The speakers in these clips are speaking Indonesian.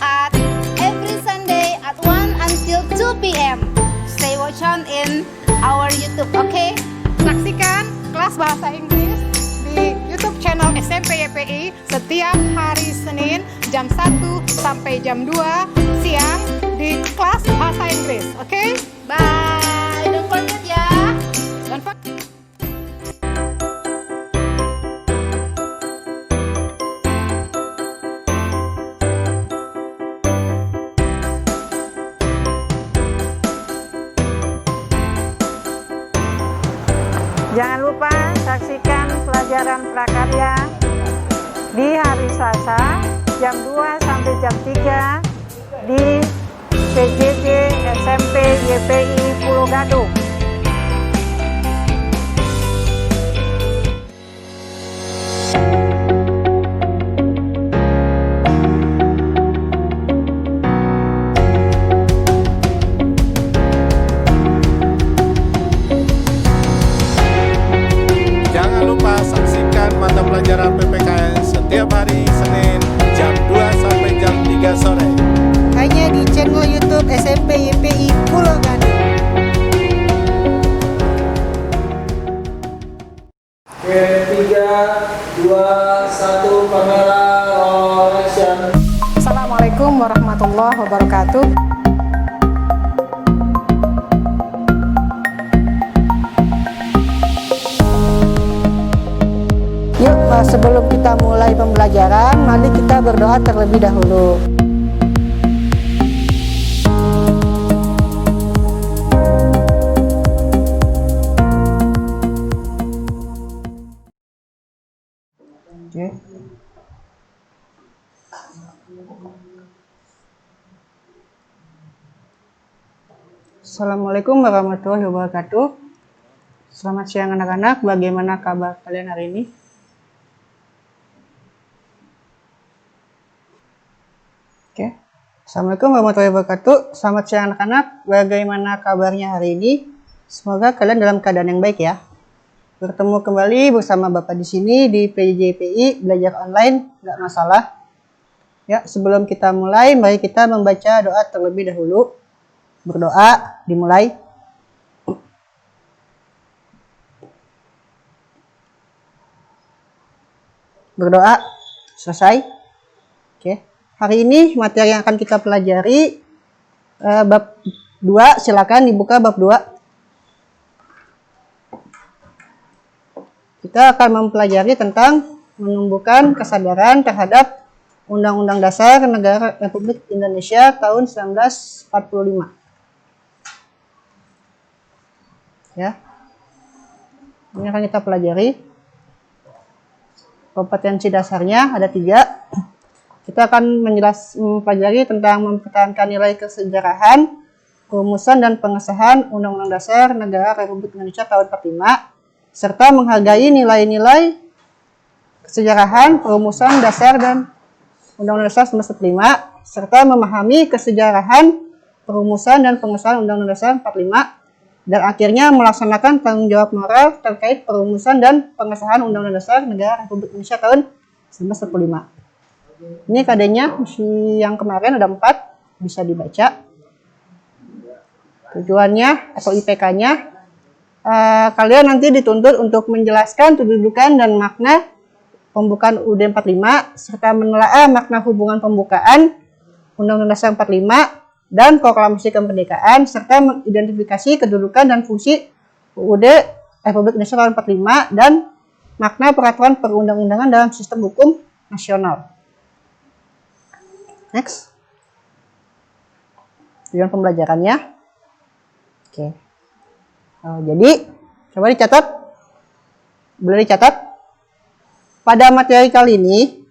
at every Sunday at 1 until 2 p.m. Stay watch on in our YouTube, okay? Saksikan kelas bahasa Inggris di YouTube channel SMP YPI setiap hari Senin jam 1 sampai jam 2 siang di kelas bahasa Inggris. Oke? Bye. Don't forget ya. Don't forget. Jangan lupa saksikan pelajaran prakarya di hari Selasa jam 2 sampai jam 3 di PJJ SMP YPI Pulau Gadung. Jangan lupa saksikan mata pelajaran PPKN setiap hari Senin jam 2 sampai jam 3 sore. Hanya di channel YouTube SMP YPI Pulau Gadung. Oke, 3, 2, 1, kamera, roll action. Assalamualaikum warahmatullahi wabarakatuh. Yuk, sebelum kita mulai pembelajaran, mari kita berdoa terlebih dahulu. Oke. Assalamualaikum warahmatullahi wabarakatuh. Selamat siang anak-anak, bagaimana kabar kalian hari ini? Oke. Assalamualaikum warahmatullahi wabarakatuh. Selamat siang anak-anak, bagaimana kabarnya hari ini? Semoga kalian dalam keadaan yang baik ya. Bertemu kembali bersama Bapak di sini di PJPI belajar online, nggak masalah. Ya, sebelum kita mulai, mari kita membaca doa terlebih dahulu. Berdoa, dimulai. Berdoa, selesai. Oke. Hari ini materi yang akan kita pelajari bab 2, silakan dibuka bab 2. Kita akan mempelajari tentang menumbuhkan kesadaran terhadap Undang-Undang Dasar Negara Republik Indonesia tahun 1945. Ya. Ini akan kita pelajari. Kompetensi dasarnya ada 3. Kita akan mempelajari tentang mempertahankan nilai kesejarahan, perumusan dan pengesahan Undang-Undang Dasar Negara Republik Indonesia tahun 45. Serta menghargai nilai-nilai kesejarahan, perumusan dasar dan Undang-Undang Dasar 1945, serta memahami kesejarahan, perumusan dan pengesahan Undang-Undang Dasar 45, dan akhirnya melaksanakan tanggung jawab moral terkait perumusan dan pengesahan Undang-Undang Dasar Negara Republik Indonesia tahun 1945. Ini KD-nya yang kemarin ada 4, bisa dibaca. Tujuannya atau IPK-nya. Kalian nanti dituntut untuk menjelaskan kedudukan dan makna pembukaan UUD 45 serta menelaah makna hubungan pembukaan Undang-Undang Dasar 45 dan Proklamasi Kemerdekaan serta mengidentifikasi kedudukan dan fungsi UUD Republik Indonesia tahun 45 dan makna peraturan perundang-undangan dalam sistem hukum nasional. Next. Tujuan pembelajarannya. Oke. Jadi, coba dicatat. Boleh dicatat. Pada materi kali ini,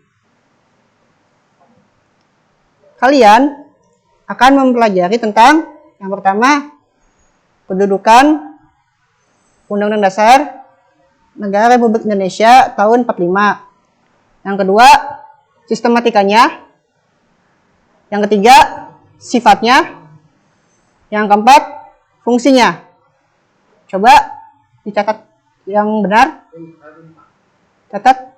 kalian akan mempelajari tentang yang pertama, kedudukan Undang-Undang Dasar Negara Republik Indonesia tahun 45. Yang kedua, sistematikanya. Yang ketiga, sifatnya. Yang keempat, fungsinya. Coba dicatat yang benar. Catat.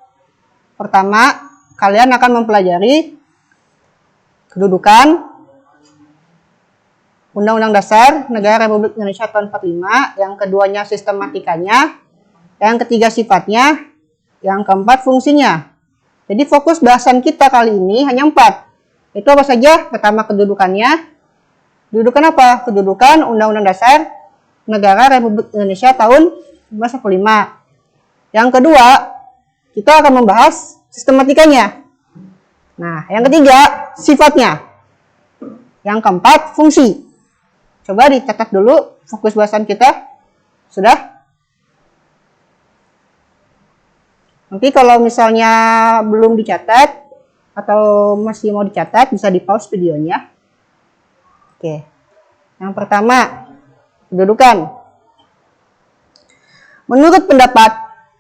Pertama, kalian akan mempelajari kedudukan, Undang-Undang Dasar Negara Republik Indonesia tahun 45, yang keduanya sistematikanya, yang ketiga sifatnya, yang keempat fungsinya. Jadi fokus bahasan kita kali ini hanya 4. Itu apa saja? Pertama kedudukannya. Kedudukan apa? Kedudukan Undang-Undang Dasar Negara Republik Indonesia tahun 1945. Yang kedua, kita akan membahas sistematikanya. Nah, yang ketiga, sifatnya. Yang keempat, fungsi. Coba dicatat dulu fokus bahasan kita. Sudah? Nanti kalau misalnya belum dicatat atau masih mau dicatat, bisa di pause videonya. Oke. Yang pertama, kedudukan. Menurut pendapat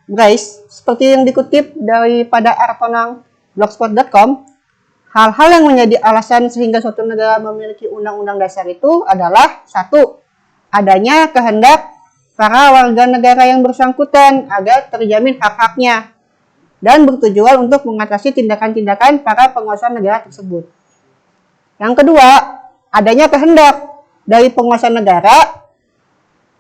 guys, seperti yang dikutip daripada artonang.blogspot.com, hal-hal yang menjadi alasan sehingga suatu negara memiliki undang-undang dasar itu adalah 1. Adanya kehendak para warga negara yang bersangkutan agar terjamin hak-haknya dan bertujuan untuk mengatasi tindakan-tindakan para penguasa negara tersebut. Yang kedua, adanya kehendak dari penguasa negara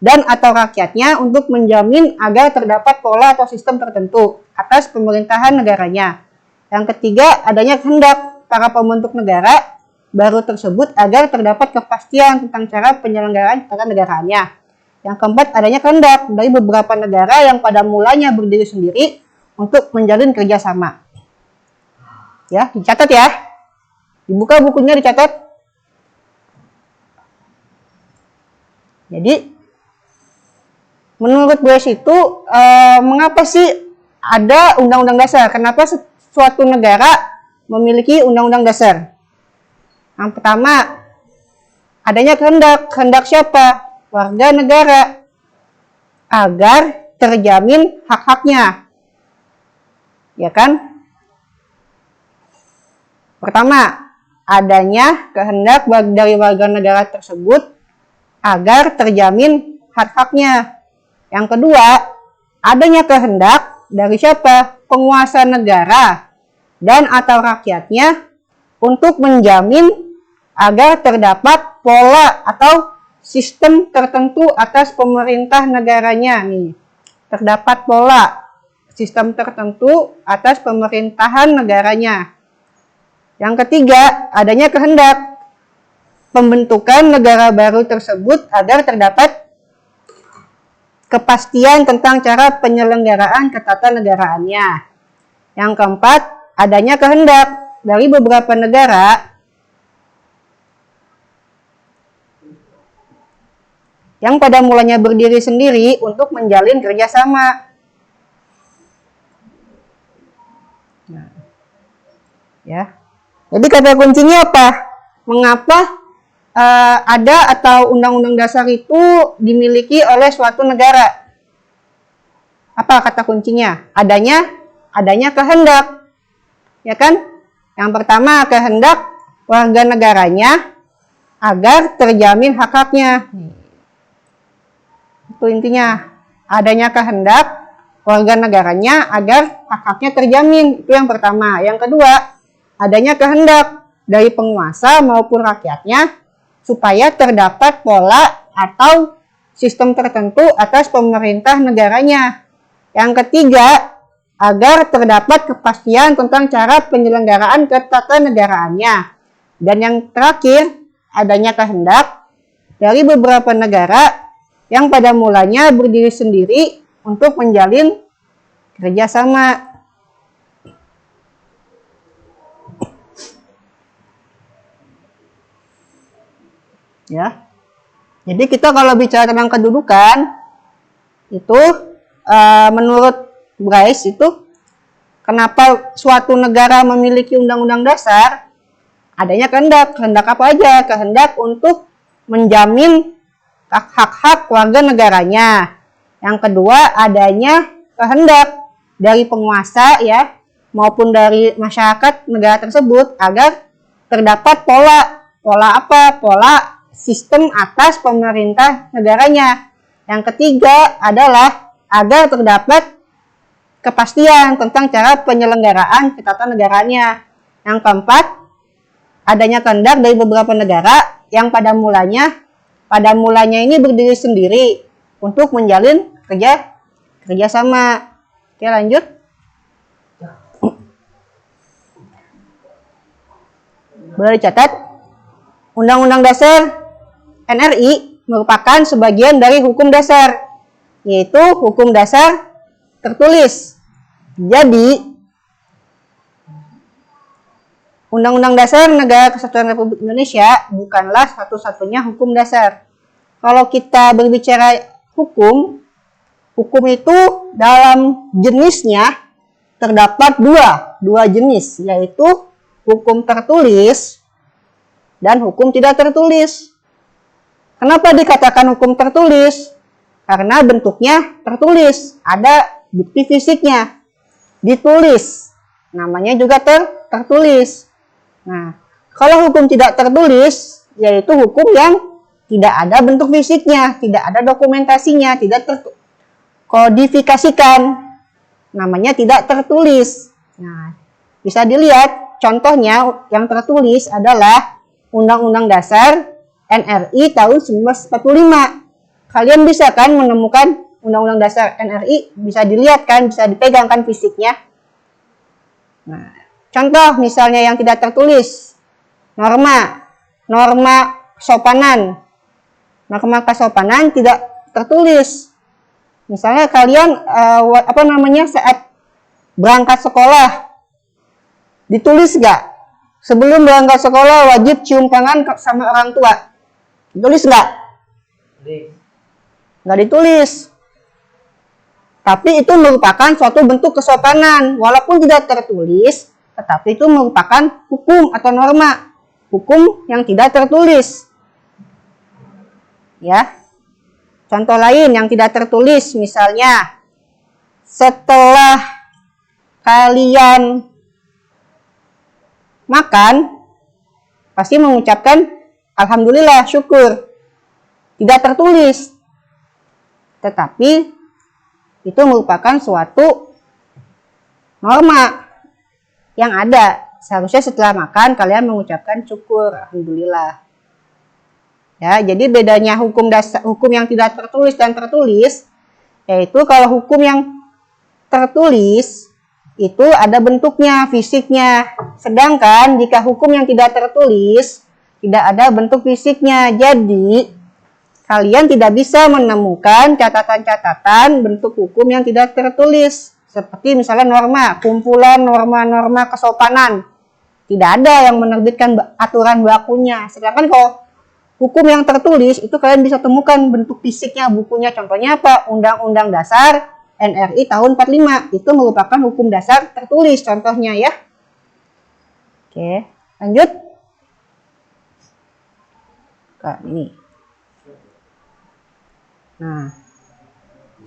dan atau rakyatnya untuk menjamin agar terdapat pola atau sistem tertentu atas pemerintahan negaranya. Yang ketiga, adanya kehendak para pembentuk negara baru tersebut agar terdapat kepastian tentang cara penyelenggaraan tata negaraannya. Yang keempat, adanya kehendak dari beberapa negara yang pada mulanya berdiri sendiri untuk menjalin kerjasama. Ya, dicatat ya. Dibuka bukunya, dicatat. Jadi, menurut guys itu, mengapa sih ada undang-undang dasar? Kenapa suatu negara memiliki undang-undang dasar? Yang pertama, adanya kehendak. Kehendak siapa? Warga negara. Agar terjamin hak-haknya. Ya kan? Pertama, adanya kehendak dari warga negara tersebut agar terjamin hak-haknya. Yang kedua, adanya kehendak dari siapa? Penguasa negara dan atau rakyatnya untuk menjamin agar terdapat pola atau sistem tertentu atas pemerintah negaranya. Nih, terdapat pola sistem tertentu atas pemerintahan negaranya. Yang ketiga, adanya kehendak pembentukan negara baru tersebut agar terdapat kepastian tentang cara penyelenggaraan ketatanegaraannya. Yang keempat, adanya kehendak dari beberapa negara yang pada mulanya berdiri sendiri untuk menjalin kerjasama. Nah, ya. Jadi kata kuncinya apa? Mengapa ada atau undang-undang dasar itu dimiliki oleh suatu negara? Apa kata kuncinya? Adanya kehendak. Ya kan? Yang pertama, kehendak warga negaranya agar terjamin hak-haknya. Itu intinya. Adanya kehendak warga negaranya agar hak-haknya terjamin. Itu yang pertama. Yang kedua, adanya kehendak dari penguasa maupun rakyatnya supaya terdapat pola atau sistem tertentu atas pemerintah negaranya. Yang ketiga, agar terdapat kepastian tentang cara penyelenggaraan ketatanegaraannya. Dan yang terakhir, adanya kehendak dari beberapa negara yang pada mulanya berdiri sendiri untuk menjalin kerjasama. Ya, jadi kita kalau bicara tentang kedudukan itu menurut guys itu kenapa suatu negara memiliki undang-undang dasar? Adanya kehendak. Kehendak apa aja? Kehendak untuk menjamin hak-hak warga negaranya. Yang kedua, adanya kehendak dari penguasa ya maupun dari masyarakat negara tersebut agar terdapat pola apa? Pola sistem atas pemerintah negaranya. Yang ketiga adalah agar terdapat kepastian tentang cara penyelenggaraan ketatanegaraannya. Yang keempat, adanya kehendak dari beberapa negara yang pada mulanya ini berdiri sendiri untuk menjalin kerjasama. Oke, lanjut. Boleh dicatat, Undang-Undang Dasar NRI merupakan sebagian dari hukum dasar, yaitu hukum dasar tertulis. Jadi, Undang-Undang Dasar Negara Kesatuan Republik Indonesia bukanlah satu-satunya hukum dasar. Kalau kita berbicara hukum itu dalam jenisnya terdapat dua jenis, yaitu hukum tertulis dan hukum tidak tertulis. Kenapa dikatakan hukum tertulis? Karena bentuknya tertulis, ada bukti fisiknya, ditulis, namanya juga tertulis. Nah, kalau hukum tidak tertulis, yaitu hukum yang tidak ada bentuk fisiknya, tidak ada dokumentasinya, tidak terkodifikasikan, namanya tidak tertulis. Nah, bisa dilihat contohnya yang tertulis adalah Undang-Undang Dasar NRI tahun 1945. Kalian bisa kan menemukan Undang-Undang Dasar NRI, bisa dilihat kan, bisa dipegang kan fisiknya. Nah, contoh misalnya yang tidak tertulis, norma kesopanan. Norma kesopanan tidak tertulis. Misalnya kalian saat berangkat sekolah, ditulis nggak? Sebelum berangkat sekolah wajib cium tangan sama orang tua. Ditulis nggak? Nggak ditulis. Tapi itu merupakan suatu bentuk kesopanan. Walaupun tidak tertulis, tetapi itu merupakan hukum atau norma. Hukum yang tidak tertulis. Ya. Contoh lain yang tidak tertulis, misalnya setelah kalian makan, pasti mengucapkan alhamdulillah, syukur. Tidak tertulis. Tetapi itu merupakan suatu norma yang ada. Seharusnya setelah makan kalian mengucapkan syukur, alhamdulillah. Ya, jadi bedanya hukum yang tidak tertulis dan tertulis, yaitu kalau hukum yang tertulis itu ada bentuknya, fisiknya. Sedangkan jika hukum yang tidak tertulis tidak ada bentuk fisiknya. Jadi kalian tidak bisa menemukan catatan-catatan bentuk hukum yang tidak tertulis. Seperti misalnya norma, kumpulan norma-norma kesopanan. Tidak ada yang menerbitkan aturan bakunya. Sedangkan kalau hukum yang tertulis itu kalian bisa temukan bentuk fisiknya, bukunya. Contohnya apa? Undang-Undang Dasar NRI tahun 45. Itu merupakan hukum dasar tertulis contohnya ya. Oke, lanjut. Ini. Nah,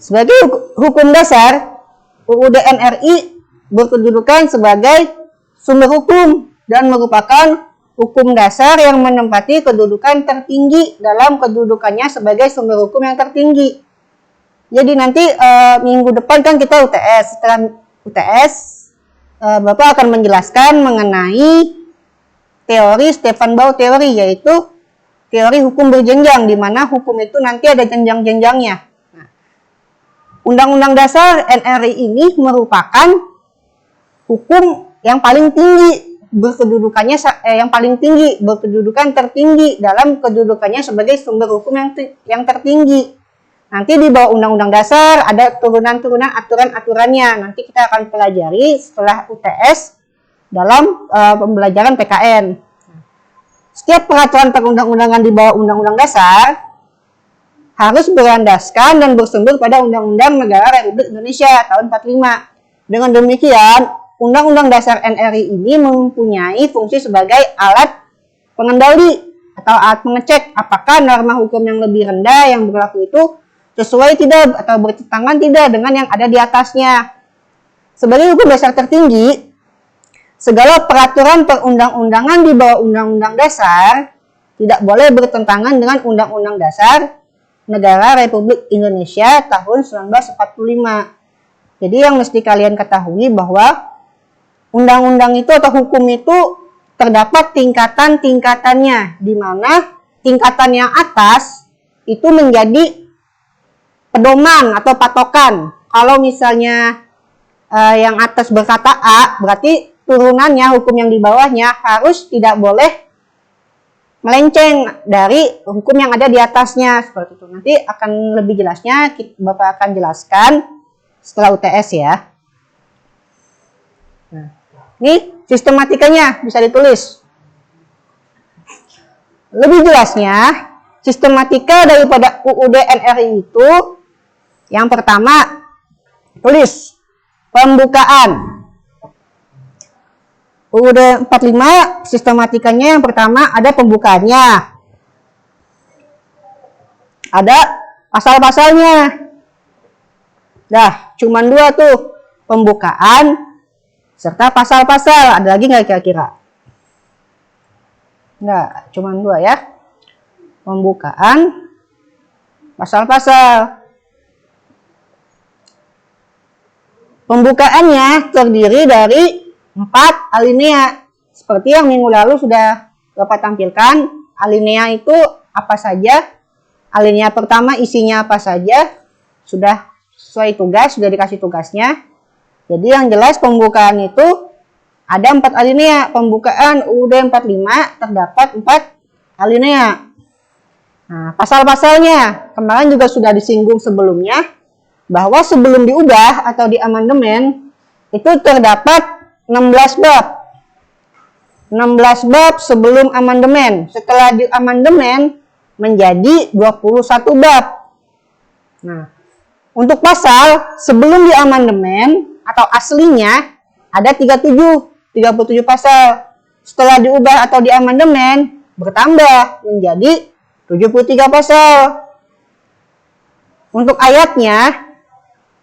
sebagai hukum dasar, UUD NRI berkedudukan sebagai sumber hukum dan merupakan hukum dasar yang menempati kedudukan tertinggi dalam kedudukannya sebagai sumber hukum yang tertinggi. Jadi nanti minggu depan kan kita UTS. Setelah UTS, Bapak akan menjelaskan mengenai teori Stefan Baugh teori, yaitu teori hukum berjenjang, di mana hukum itu nanti ada jenjang-jenjangnya. Nah, Undang-Undang Dasar NRI ini merupakan hukum yang paling tinggi berkedudukannya berkedudukan tertinggi dalam kedudukannya sebagai sumber hukum yang tertinggi. Nanti di bawah Undang-Undang Dasar ada turunan-turunan aturan-aturannya. Nanti kita akan pelajari setelah UTS dalam pembelajaran PKN. Setiap peraturan perundang-undangan di bawah Undang-Undang Dasar harus berlandaskan dan bersumber pada Undang-Undang Negara Republik Indonesia tahun 45. Dengan demikian, Undang-Undang Dasar NRI ini mempunyai fungsi sebagai alat pengendali atau alat mengecek apakah norma hukum yang lebih rendah yang berlaku itu sesuai tidak atau bertentangan tidak dengan yang ada di atasnya. Sebagai hukum dasar tertinggi, segala peraturan perundang-undangan di bawah Undang-Undang Dasar tidak boleh bertentangan dengan Undang-Undang Dasar Negara Republik Indonesia tahun 1945. Jadi yang mesti kalian ketahui bahwa undang-undang itu atau hukum itu terdapat tingkatan-tingkatannya, di mana tingkatan yang atas itu menjadi pedoman atau patokan. Kalau misalnya yang atas berkata A, berarti turunannya, hukum yang di bawahnya harus tidak boleh melenceng dari hukum yang ada di atasnya, seperti itu. Nanti akan lebih jelasnya Bapak akan jelaskan setelah UTS ya. Nah, ini sistematikanya bisa ditulis. Lebih jelasnya, sistematika daripada UUD NRI itu yang pertama tulis pembukaan. UUD 45 sistematikanya yang pertama ada pembukaannya. Ada pasal-pasalnya. Dah, cuman 2 tuh. Pembukaan serta pasal-pasal. Ada lagi nggak kira-kira? Nah, cuman 2 ya. Pembukaan, pasal-pasal. Pembukaannya terdiri dari 4 alinea. Seperti yang minggu lalu sudah Bapak tampilkan, alinea itu apa saja. Alinea pertama isinya apa saja. Sudah sesuai tugas, sudah dikasih tugasnya. Jadi yang jelas pembukaan itu ada 4 alinea. Pembukaan UUD 45 terdapat 4 alinea. Nah, pasal-pasalnya kemarin juga sudah disinggung sebelumnya, bahwa sebelum diubah atau diamandemen itu terdapat 16 bab. 16 bab sebelum amandemen. Setelah diamandemen menjadi 21 bab. Nah, untuk pasal sebelum diamandemen atau aslinya ada 37 pasal. Setelah diubah atau diamandemen bertambah menjadi 73 pasal. Untuk ayatnya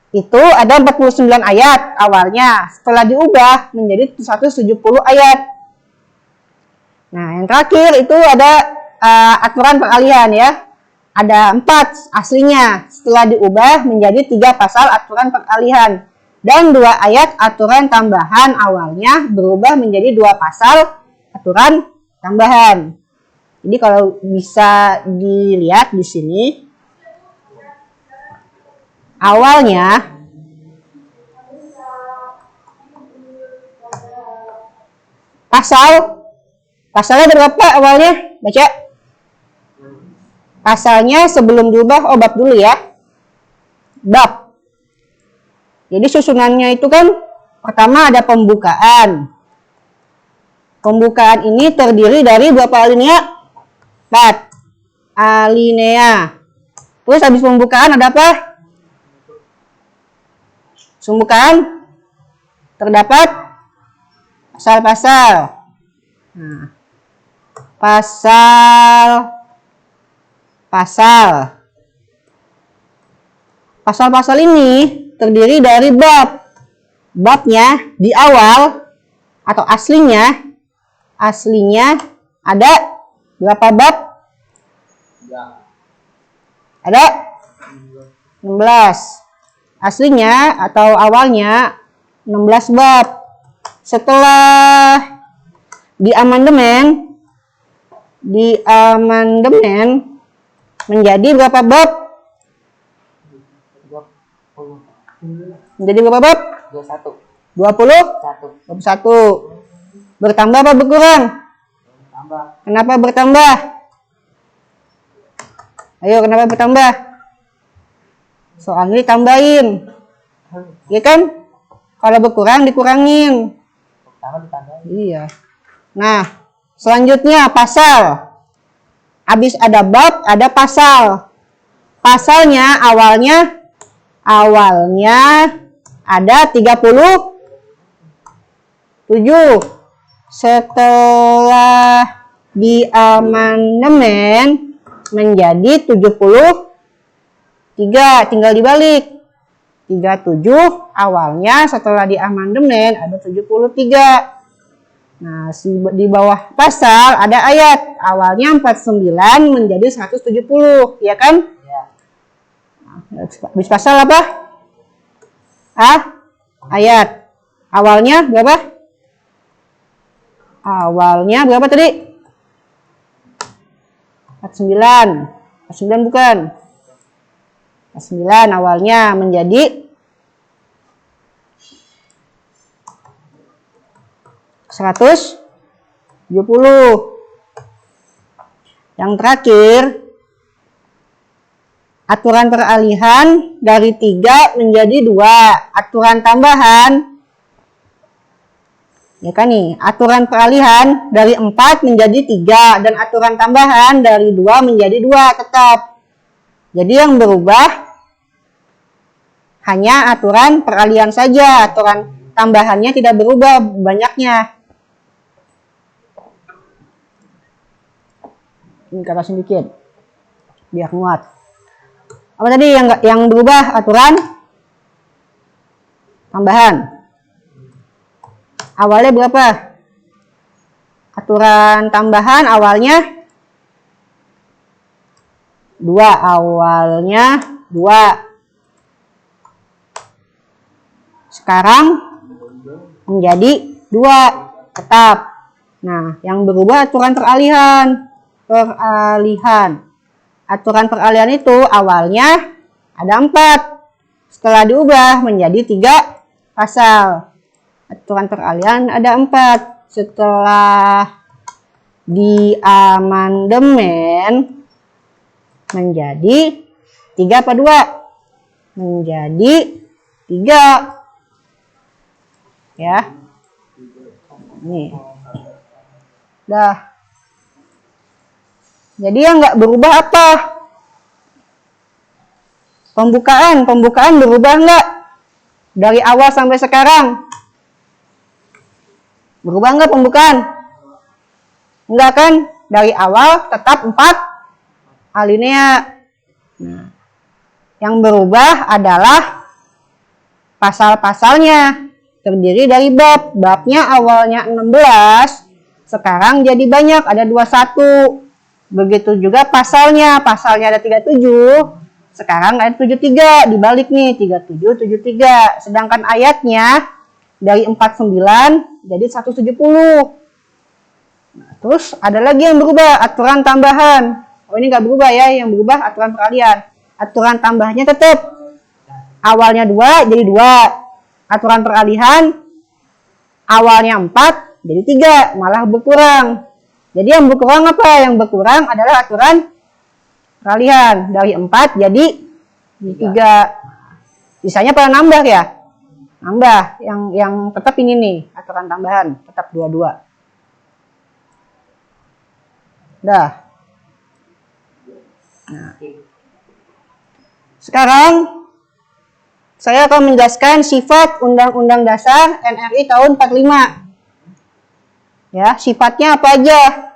itu ada 49 ayat awalnya, setelah diubah menjadi 170 ayat. Nah, yang terakhir itu ada aturan peralihan ya. Ada 4 aslinya, setelah diubah menjadi 3 pasal aturan peralihan. Dan 2 ayat aturan tambahan awalnya berubah menjadi 2 pasal aturan tambahan. Jadi kalau bisa dilihat di sini, awalnya pasalnya berapa awalnya? Baca. Pasalnya sebelum diubah, bab dulu ya. Bab. Jadi susunannya itu kan pertama ada pembukaan. Pembukaan ini terdiri dari berapa alinea? 4 alinea. Terus habis pembukaan ada apa? Pembukaan terdapat pasal-pasal. Nah, pasal-pasal ini terdiri dari bab. Babnya di awal atau aslinya ada berapa bab? Ada 16. Aslinya atau awalnya 16 bab. Setelah diamandemen menjadi berapa bab? Menjadi berapa bab? 21. Bertambah apa berkurang? Kenapa bertambah? Ayo, kenapa bertambah? Soalnya ditambahin. Iya kan? Kalau berkurang dikurangin. Iya. Nah, selanjutnya pasal. Habis ada bab, ada pasal. Pasalnya awalnya ada 37. Setelah diamandemen menjadi 73, tinggal dibalik. 37 awalnya, setelah diamandemen ada 73. Nah, di bawah pasal ada ayat. Awalnya 49 menjadi 170, ya kan? Ya. Habis pasal apa? Ayat. Awalnya berapa? awalnya berapa tadi? 49. 49 bukan. 49 awalnya menjadi 170. Yang terakhir, aturan peralihan dari 3 menjadi 2. Aturan tambahan, ya kan nih, aturan peralihan dari 4 menjadi 3. Dan aturan tambahan dari 2 menjadi 2 tetap. Jadi yang berubah hanya aturan peralihan saja. Aturan tambahannya tidak berubah banyaknya. Ini kerasin dikit biar muat. Apa tadi yang berubah? Aturan tambahan. Awalnya berapa? Aturan tambahan awalnya 2. Awalnya 2. Sekarang menjadi 2 tetap. Nah, yang berubah aturan peralihan. Aturan peralihan itu awalnya ada 4. Setelah diubah menjadi 3 pasal. Aturan peralihan ada 4. Setelah diamandemen menjadi 3 apa 2? Menjadi 3. Ya. Nih. Dah. Jadi yang nggak berubah apa? Pembukaan berubah nggak? Dari awal sampai sekarang. Berubah nggak pembukaan? Enggak kan? Dari awal tetap 4 alinea. Nah, yang berubah adalah pasal-pasalnya. Terdiri dari bab. Babnya awalnya 16, sekarang jadi banyak, ada 21. Begitu juga pasalnya ada 37, sekarang ada 73, dibalik nih 37, 73. Sedangkan ayatnya dari 49 jadi 170. Nah, terus ada lagi yang berubah, aturan tambahan. Oh ini nggak berubah ya, yang berubah aturan peralihan. Aturan tambahnya tetap. Awalnya 2 jadi 2. Aturan peralihan awalnya 4 jadi 3, malah berkurang. Jadi yang berkurang apa? Yang berkurang adalah aturan peralihan. Dari 4 jadi 3. Sisanya pada nambah ya? Nambah. Yang tetap ini nih, aturan tambahan. Tetap 22. Dah. Nah. Sekarang saya akan menjelaskan sifat Undang-Undang Dasar NRI tahun 45. Ya, sifatnya apa aja?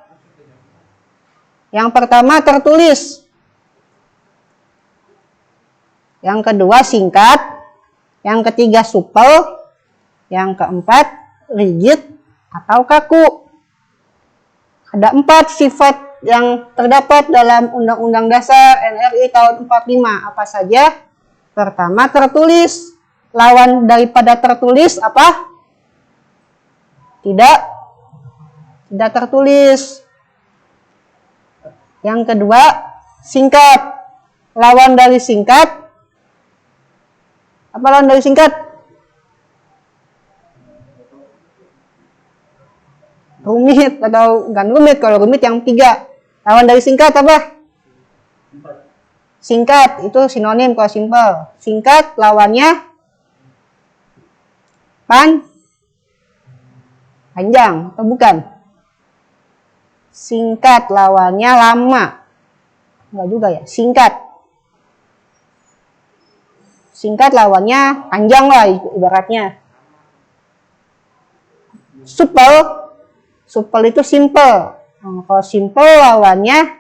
Yang pertama tertulis. Yang kedua singkat. Yang ketiga supel. Yang keempat rigid atau kaku. Ada 4 sifat yang terdapat dalam Undang-Undang Dasar NRI tahun 45. Apa saja? Pertama tertulis. Lawan daripada tertulis apa? Tidak tertulis. Yang kedua singkat. Lawan dari singkat apa? Lawan dari singkat? Rumit atau bukan rumit. Kalau rumit yang 3. Lawan dari singkat apa? Singkat itu sinonim kalau simpel. Singkat lawannya panjang atau bukan? Singkat lawannya lama. Enggak juga ya, singkat. Singkat lawannya panjang lah ibaratnya. Supel itu simple. Nah, kalau simple lawannya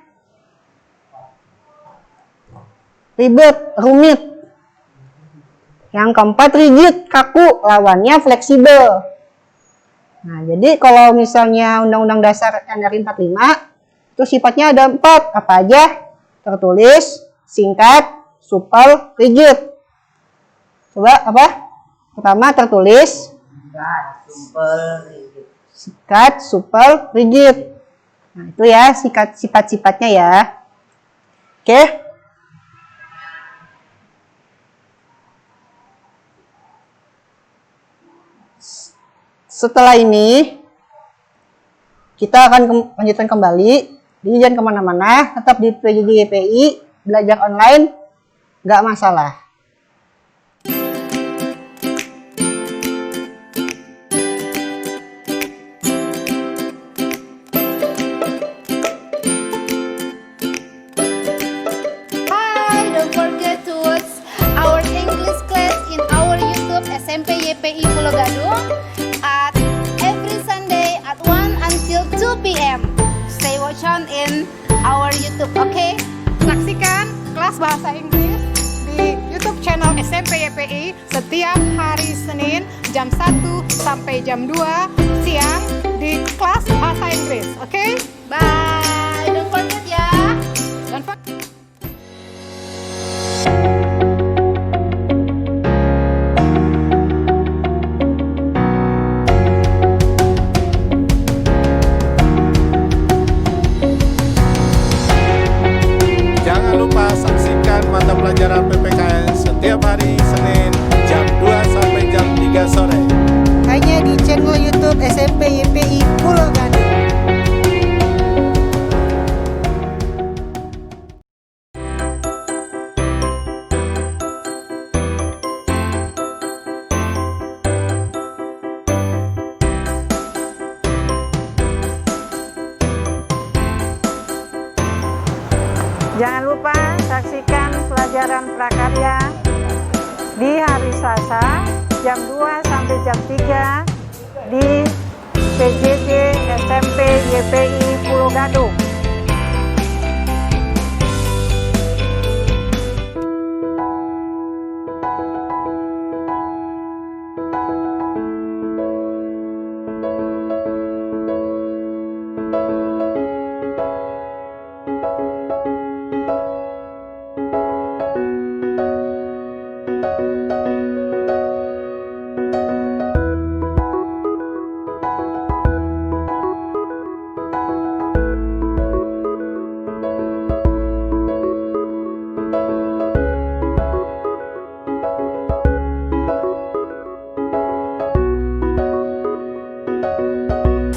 ribet, rumit. Yang keempat rigid, kaku, lawannya fleksibel. Nah, jadi kalau misalnya Undang-Undang Dasar NRI 45 itu sifatnya ada 4. Apa aja? Tertulis, singkat, supel, rigid. Coba apa? Pertama tertulis, sikat, supel, rigid. Nah, itu ya sifat-sifatnya ya. Oke. Setelah ini, kita akan lanjutkan kembali. Jadi jangan kemana-mana, tetap di PJJ YPI, belajar online, nggak masalah. Hi, don't forget to watch our English class in our YouTube SMP YPI Pulau Gadung at every Sunday at 1 until 2 p.m. Stay watch on in our YouTube, okay? Saksikan kelas bahasa Inggris di YouTube channel SMP YPI setiap hari Senin jam 1 sampai jam 2 siang di kelas bahasa Inggris. Oke? Bye. Don't forget ya. Don't forget. Jangan lupa saksikan mata pelajaran PPKN setiap hari Senin jam 2 sampai jam 3 sore. Hanya di channel YouTube SMP YPI Pulau Gadung. Jangan lupa saksikan pelajaran prakarya di hari Selasa jam 2 sampai jam 3 di PJJ SMP YPI Pulau Gadung.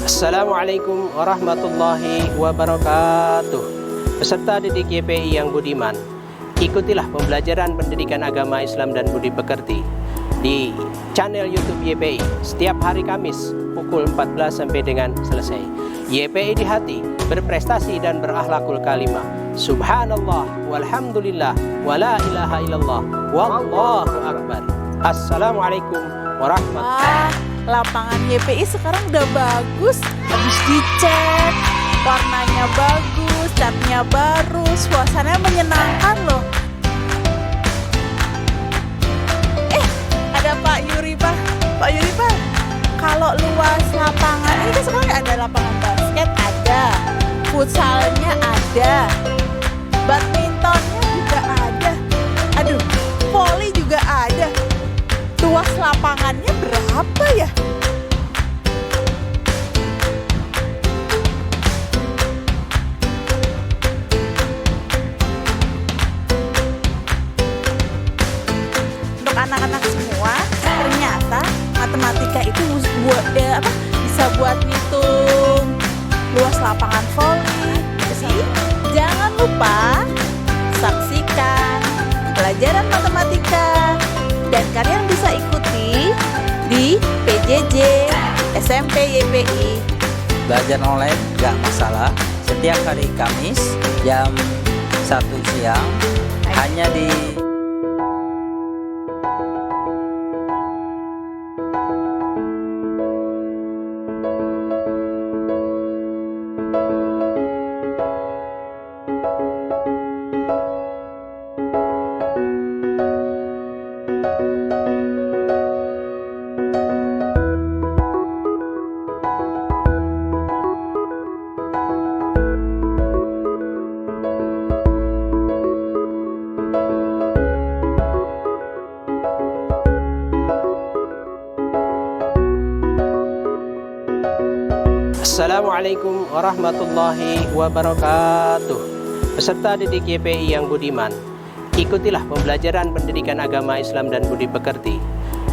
Assalamualaikum warahmatullahi wabarakatuh. Peserta didik YPI yang budiman, ikutilah pembelajaran pendidikan agama Islam dan budi pekerti di channel YouTube YPI setiap hari Kamis pukul 14 sampai dengan selesai. YPI di hati, berprestasi dan berakhlakul kalimah. Subhanallah walhamdulillah wala ilaha illallah wallahu akbar. Assalamualaikum warahmatullahi. Lapangan YPI sekarang udah bagus, habis dicat, warnanya bagus, catnya baru, suasananya menyenangkan loh. Ada Pak Yuri Pak. Pak Yuri Pak, kalau luas lapangan ini kan sekarang ada lapangan basket, ada futsalnya, ada badmintonnya juga ada, aduh, voli juga ada. Luas lapangannya berapa ya? Untuk anak-anak semua, ternyata matematika itu bisa buat ngitung luas lapangan voli. Jadi jangan lupa saksikan pelajaran matematika. Dan kalian bisa ikuti di PJJ SMP YPI. Belajar online gak masalah. Setiap hari Kamis jam 1 siang hanya di Assalamualaikum warahmatullahi wabarakatuh. Peserta didik YPI yang budiman, ikutilah pembelajaran pendidikan agama Islam dan budi pekerti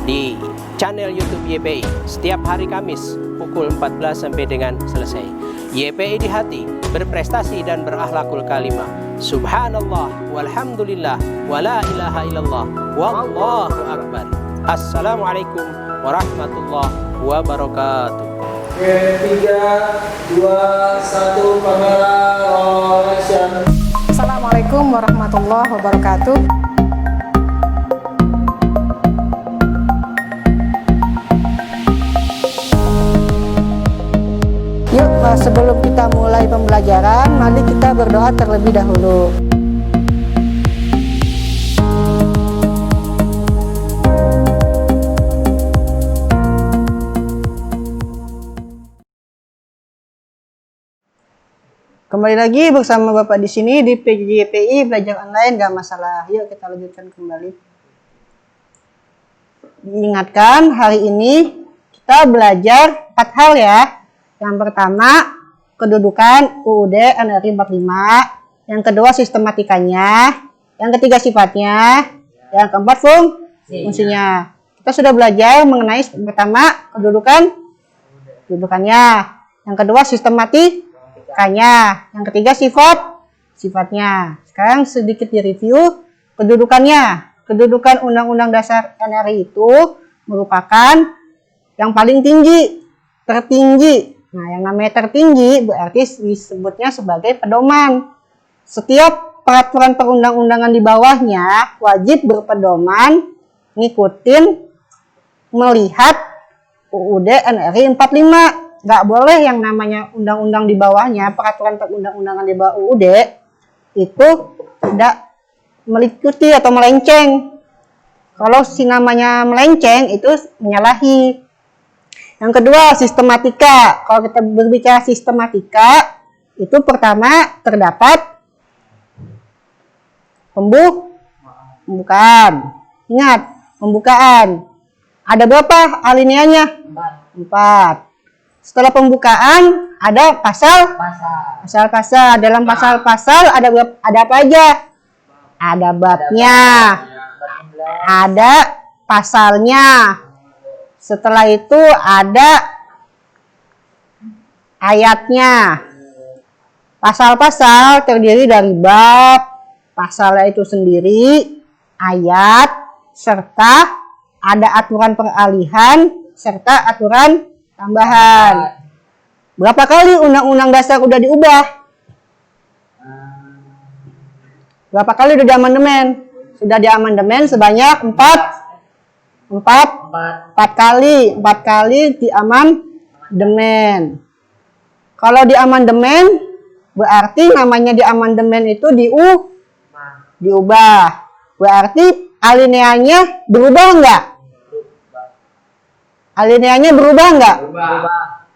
di channel YouTube YPI setiap hari Kamis pukul 14 sampai dengan selesai. YPI di hati, berprestasi dan berakhlakul kalimah. Subhanallah walhamdulillah wala ilaha illallah wallahu akbar. Assalamualaikum warahmatullahi wabarakatuh. Oke, 3, 2, 1, kamera roll action. Assalamualaikum warahmatullahi wabarakatuh. Yuk, sebelum kita mulai pembelajaran, mari kita berdoa terlebih dahulu. Kembali lagi bersama Bapak di sini di PJJPI belajar online gak masalah. Yuk kita lanjutkan kembali. Diingatkan hari ini kita belajar 4 hal ya. Yang pertama kedudukan UUD NRI 45. Yang kedua sistematikanya. Yang ketiga sifatnya. Yang keempat fungsinya. Kita sudah belajar mengenai pertama kedudukannya. Yang kedua sistematikanya. Yang ketiga sifatnya. Sekarang sedikit direview kedudukannya. Kedudukan Undang-Undang Dasar NRI itu merupakan yang paling tinggi, tertinggi. Nah, yang namanya tertinggi berarti disebutnya sebagai pedoman. Setiap peraturan perundang-undangan di bawahnya wajib berpedoman ngikutin melihat UUD NRI 45. Nggak boleh yang namanya undang-undang di bawahnya, peraturan perundang-undangan di bawah UUD itu tidak mengikuti atau melenceng. Kalau si namanya melenceng itu menyalahi. Yang kedua sistematika. Kalau kita berbicara sistematika itu pertama terdapat pembukaan. Ingat, pembukaan. Ada berapa alineanya? 4. Setelah pembukaan ada pasal-pasal. Dalam pasal-pasal ada apa aja? Ada babnya, ada pasalnya. Setelah itu ada ayatnya. Pasal-pasal terdiri dari bab, pasalnya itu sendiri, ayat, serta ada aturan peralihan, serta aturan tambahan. Berapa kali Undang-Undang Dasar udah diubah? Berapa kali udah diamandemen? Sudah diamandemen sebanyak 4 kali. 4 kali diamandemen. Kalau diamandemen berarti namanya diamandemen itu diubah. Berarti alineanya berubah enggak? Alineanya berubah enggak?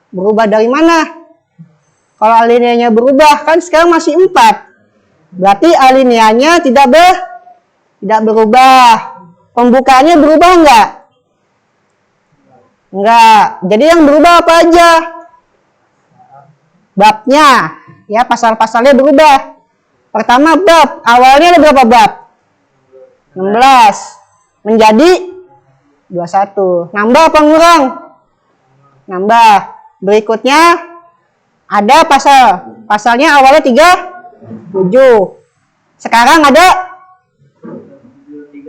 Berubah dari mana? Kalau alineanya berubah, kan sekarang masih 4. Berarti alineanya tidak berubah. Pembukaannya berubah enggak? Enggak. Jadi yang berubah apa aja? Babnya. Ya, pasal-pasalnya berubah. Pertama bab. Awalnya ada berapa bab? 16. Menjadi 21. Nambah apa ngurang? Nambah. Berikutnya ada pasal. Pasalnya awalnya 37. Sekarang ada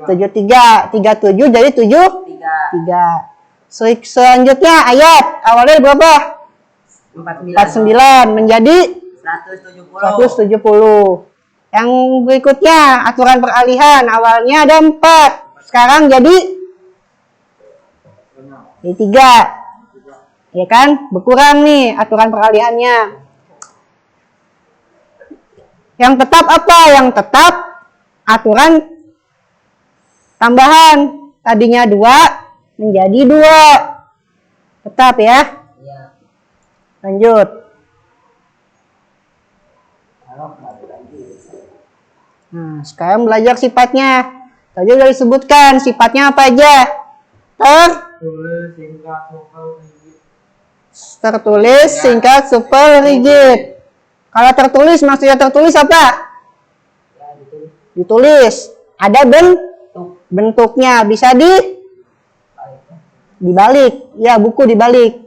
73. 37 jadi 73. Selanjutnya ayat. Awalnya berapa? 49 menjadi 170. Yang berikutnya aturan peralihan. Awalnya ada 4. Sekarang jadi 3. Ya kan? Berkurang nih aturan peralihannya. Yang tetap apa? Yang tetap aturan tambahan. Tadinya 2 menjadi 2. Tetap ya. Lanjut. Nah, sekarang belajar sifatnya. Tadi sudah disebutkan sifatnya apa aja. Tertulis, singkat, supel, rigid. Kalau tertulis, maksudnya tertulis apa? Ditulis. Ada bentuknya, bisa dibalik. Ya, buku dibalik.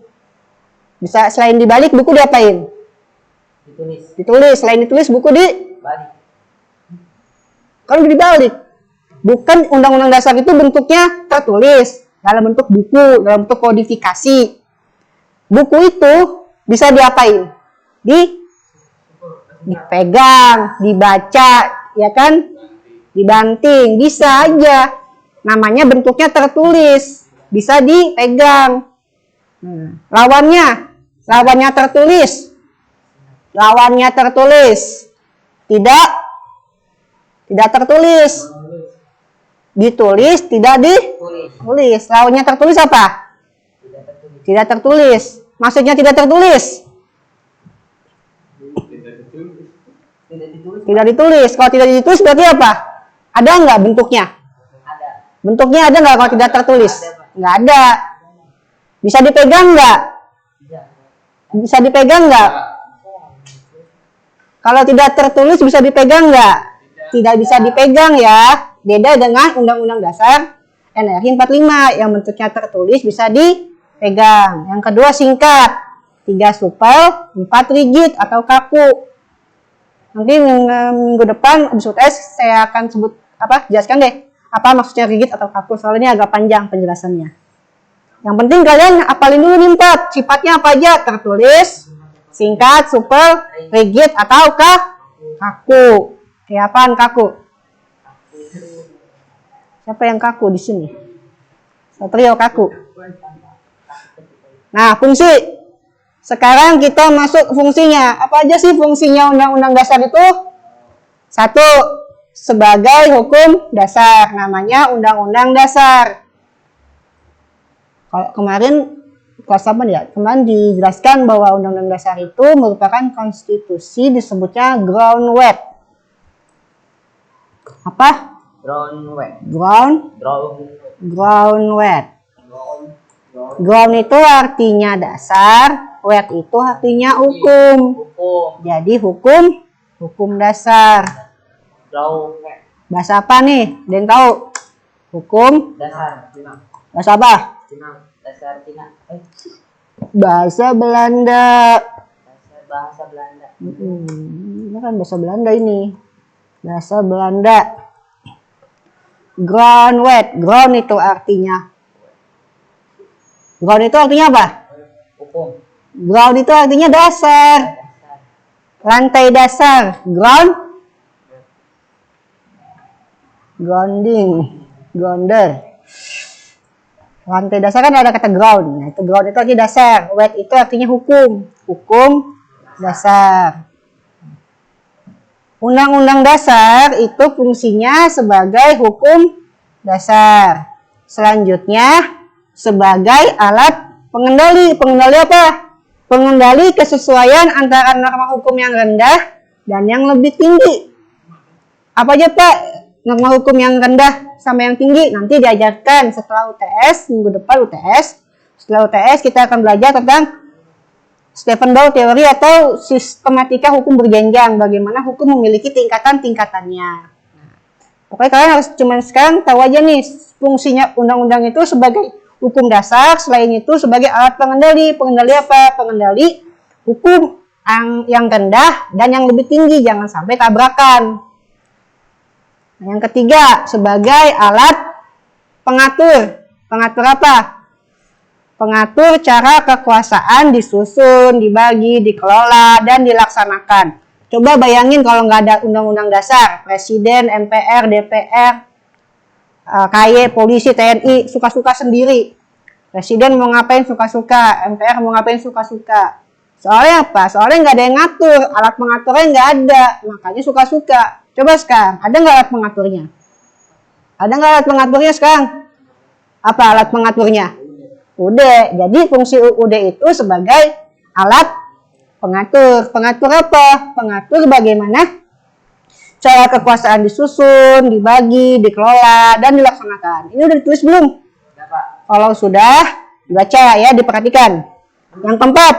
Bisa selain dibalik, buku diapain? Ditulis. Selain ditulis, buku kalau dibalik. Bukan undang-undang dasar itu bentuknya tertulis dalam bentuk buku, dalam bentuk kodifikasi. Buku itu bisa diapain? Dipegang, dibaca, ya kan? Dibanting, bisa aja. Namanya bentuknya tertulis, bisa dipegang. Lawannya tertulis. Tidak tertulis. Ditulis, tidak ditulis. Lawannya tertulis apa? Tidak tertulis. Maksudnya tidak tertulis? Tidak ditulis. Kalau tidak ditulis berarti apa? Ada nggak bentuknya? Bentuknya ada nggak kalau tidak tertulis? Nggak ada. Bisa dipegang nggak? Bisa dipegang nggak? Kalau tidak tertulis bisa dipegang nggak? Tidak bisa dipegang ya. Beda dengan Undang-Undang Dasar NRI 45 yang bentuknya tertulis bisa dipegang. Yang kedua singkat, 3 supel, 4 rigid atau kaku. Nanti minggu depan habis UTS saya akan jelaskan deh apa maksudnya rigid atau kaku. Soalnya agak panjang penjelasannya. Yang penting kalian hafalin dulu nih 4. Sifatnya apa aja? Tertulis, singkat, supel, rigid atau kaku. Kayak apaan kaku? Siapa yang kaku di sini? Satrio kaku. Nah, fungsi. Sekarang kita masuk fungsinya. Apa aja sih fungsinya Undang-Undang Dasar itu? 1. Sebagai hukum dasar. Namanya Undang-Undang Dasar. Kalau kemarin kelas 8 ya, kemarin dijelaskan bahwa Undang-Undang Dasar itu merupakan konstitusi, disebutnya groundwork. Apa? Groundwork. Ground itu artinya dasar, work itu artinya hukum. Jadi hukum dasar. Bahasa apa nih? Dan tahu? Hukum dasar. Bahasa apa? Bahasa Belanda. Ini kan bahasa Belanda ini. Bahasa Belanda. Groundwork. Ground itu artinya apa? Hukum. Ground itu artinya dasar. Lantai dasar. Grounder. Lantai dasar kan ada kata ground. Nah, itu ground itu artinya dasar. Work itu artinya hukum. Hukum dasar. Undang-Undang Dasar itu fungsinya sebagai hukum dasar. Selanjutnya sebagai alat pengendali. Pengendali apa? Pengendali kesesuaian antara norma hukum yang rendah dan yang lebih tinggi. Apa aja Pak norma hukum yang rendah sama yang tinggi? Nanti diajarkan setelah UTS, minggu depan UTS. Setelah UTS kita akan belajar tentang Stephen Dow teori atau sistematika hukum berjenjang. Bagaimana hukum memiliki tingkatan-tingkatannya. Pokoknya kalian harus cuman sekarang tahu aja nih fungsinya undang-undang itu sebagai hukum dasar. Selain itu sebagai alat pengendali. Pengendali apa? Pengendali hukum yang rendah dan yang lebih tinggi. Jangan sampai tabrakan. Yang ketiga sebagai alat pengatur. Pengatur apa? Pengatur cara kekuasaan disusun, dibagi, dikelola, dan dilaksanakan. Coba bayangin kalau nggak ada undang-undang dasar, presiden, MPR, DPR, KY, polisi, TNI, suka-suka sendiri. Presiden mau ngapain suka-suka, MPR mau ngapain suka-suka. Soalnya apa? Soalnya nggak ada yang ngatur, alat pengaturnya nggak ada, makanya suka-suka. Coba sekarang, ada nggak alat pengaturnya? Ada nggak alat pengaturnya sekarang? Apa alat pengaturnya? UUD. Jadi fungsi UUD itu sebagai alat pengatur. Pengatur apa? Pengatur bagaimana cara kekuasaan disusun, dibagi, dikelola, dan dilaksanakan. Ini udah ditulis belum? Kalau sudah, dibaca ya, diperhatikan. Yang keempat,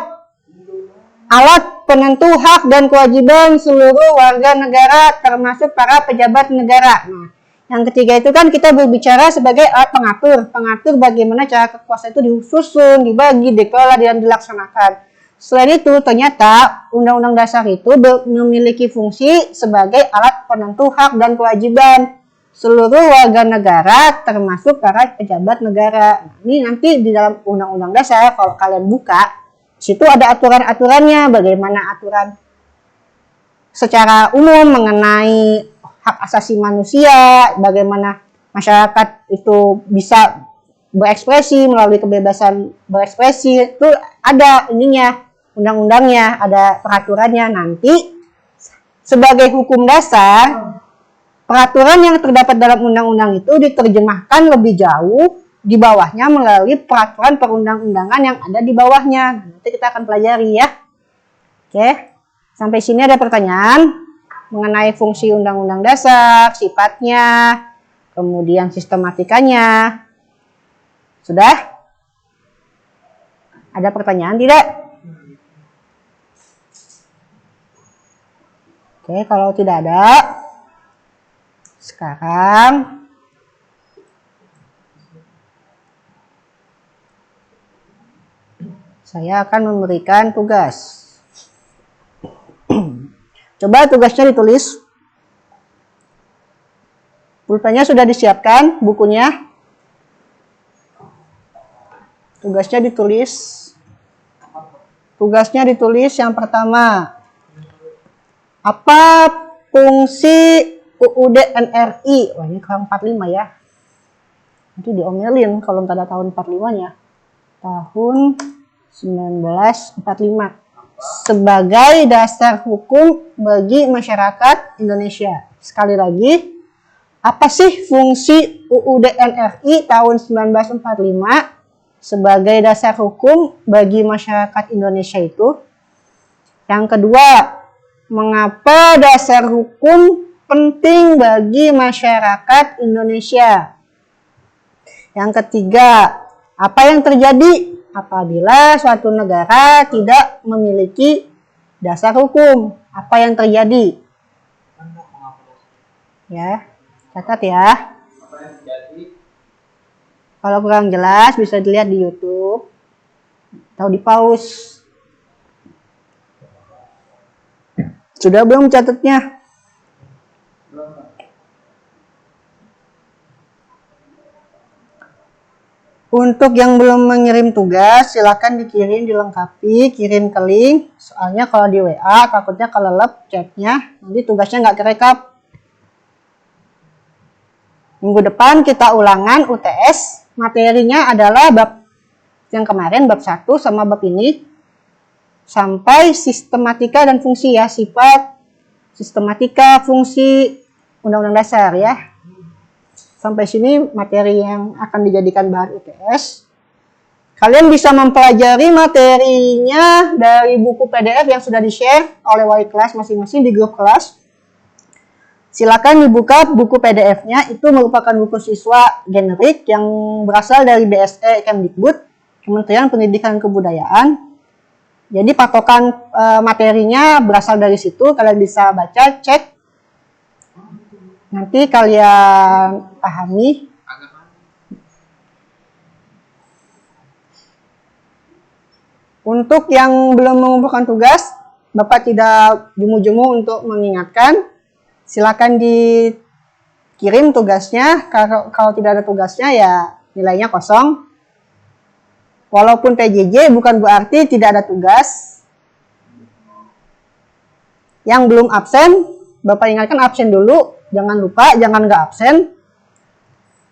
alat penentu hak dan kewajiban seluruh warga negara termasuk para pejabat negara. Nah, yang ketiga itu kan kita berbicara sebagai alat pengatur bagaimana cara kekuasaan itu disusun, dibagi, dikelola, dan dilaksanakan. Selain itu, ternyata Undang-Undang Dasar itu memiliki fungsi sebagai alat penentu hak dan kewajiban seluruh warga negara termasuk para pejabat negara. Nah, ini nanti di dalam Undang-Undang Dasar kalau kalian buka, situ ada aturan-aturannya, bagaimana aturan secara umum mengenai hak asasi manusia, bagaimana masyarakat itu bisa berekspresi melalui kebebasan berekspresi, itu ada ininya, undang-undangnya, ada peraturannya. Nanti sebagai hukum dasar, peraturan yang terdapat dalam undang-undang itu diterjemahkan lebih jauh di bawahnya melalui peraturan perundang-undangan yang ada di bawahnya. Nanti kita akan pelajari ya. Oke, sampai sini ada pertanyaan mengenai fungsi undang-undang dasar, sifatnya, kemudian sistematikanya. Sudah? Ada pertanyaan tidak? Oke, kalau tidak ada, sekarang saya akan memberikan tugas. Coba tugasnya ditulis. Pulpennya sudah disiapkan, bukunya. Tugasnya ditulis. Tugasnya ditulis yang pertama. Apa fungsi UUD NRI? Wah, ini tahun 45 ya. Nanti diomelin kalau nggak ada tahun 45-nya. Tahun 1945. Sebagai dasar hukum bagi masyarakat Indonesia. Sekali lagi, apa sih fungsi UUD NRI tahun 1945 sebagai dasar hukum bagi masyarakat Indonesia itu? Yang kedua, mengapa dasar hukum penting bagi masyarakat Indonesia? Yang ketiga, apa yang terjadi apabila suatu negara tidak memiliki dasar hukum? Apa yang terjadi? Ya, catat ya. Kalau kurang jelas bisa dilihat di YouTube atau di pause. Sudah belum catatnya? Untuk yang belum mengirim tugas, silakan dikirim, dilengkapi, kirim ke link. Soalnya kalau di WA, takutnya kelelep chatnya, nanti tugasnya nggak kerekap. Minggu depan kita ulangan UTS, materinya adalah bab yang kemarin, bab 1 sama bab ini. Sampai sistematika dan fungsi ya, sifat, sistematika, fungsi, undang-undang dasar ya. Sampai sini materi yang akan dijadikan bahan UTS. Kalian bisa mempelajari materinya dari buku PDF yang sudah di-share oleh wali kelas masing-masing di grup kelas. Silakan dibuka buku PDF-nya, itu merupakan buku siswa generik yang berasal dari BSE Kemdikbud, Kementerian Pendidikan dan Kebudayaan. Jadi patokan materinya berasal dari situ, kalian bisa baca, cek. Nanti kalian pahami. Untuk yang belum mengumpulkan tugas, Bapak tidak jemu-jemu untuk mengingatkan. Silakan dikirim tugasnya. Kalau tidak ada tugasnya ya nilainya kosong. Walaupun PJJ bukan berarti tidak ada tugas. Yang belum absen, Bapak ingatkan absen dulu. Jangan lupa, jangan nggak absen.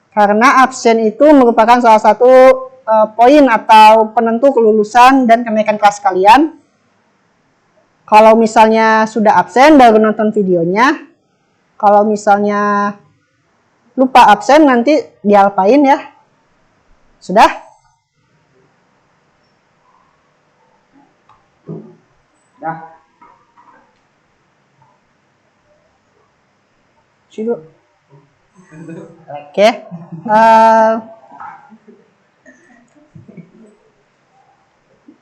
Karena absen itu merupakan salah satu poin atau penentu kelulusan dan kenaikan kelas kalian. Kalau misalnya sudah absen, baru nonton videonya. Kalau misalnya lupa absen, nanti dialpain ya. Sudah? Oke.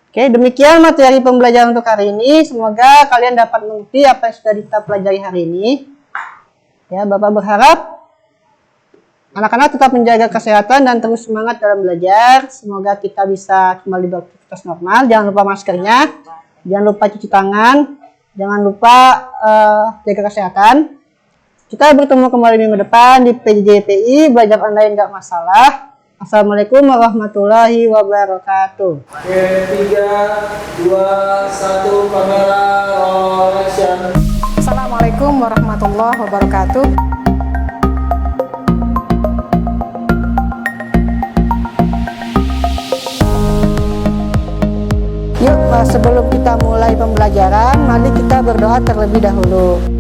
Oke, demikian materi pembelajaran untuk hari ini. Semoga kalian dapat mengerti apa yang sudah kita pelajari hari ini. Ya, Bapak berharap anak-anak tetap menjaga kesehatan dan terus semangat dalam belajar. Semoga kita bisa kembali beraktivitas normal. Jangan lupa maskernya, jangan lupa cuci tangan, jangan lupa jaga kesehatan. Kita bertemu kembali minggu depan di PJJPI, belajar online nggak masalah. Assalamualaikum warahmatullahi wabarakatuh. Oke, 3, 2, 1, kamera, roll action. Assalamualaikum warahmatullahi wabarakatuh. Yuk, sebelum kita mulai pembelajaran, mari kita berdoa terlebih dahulu.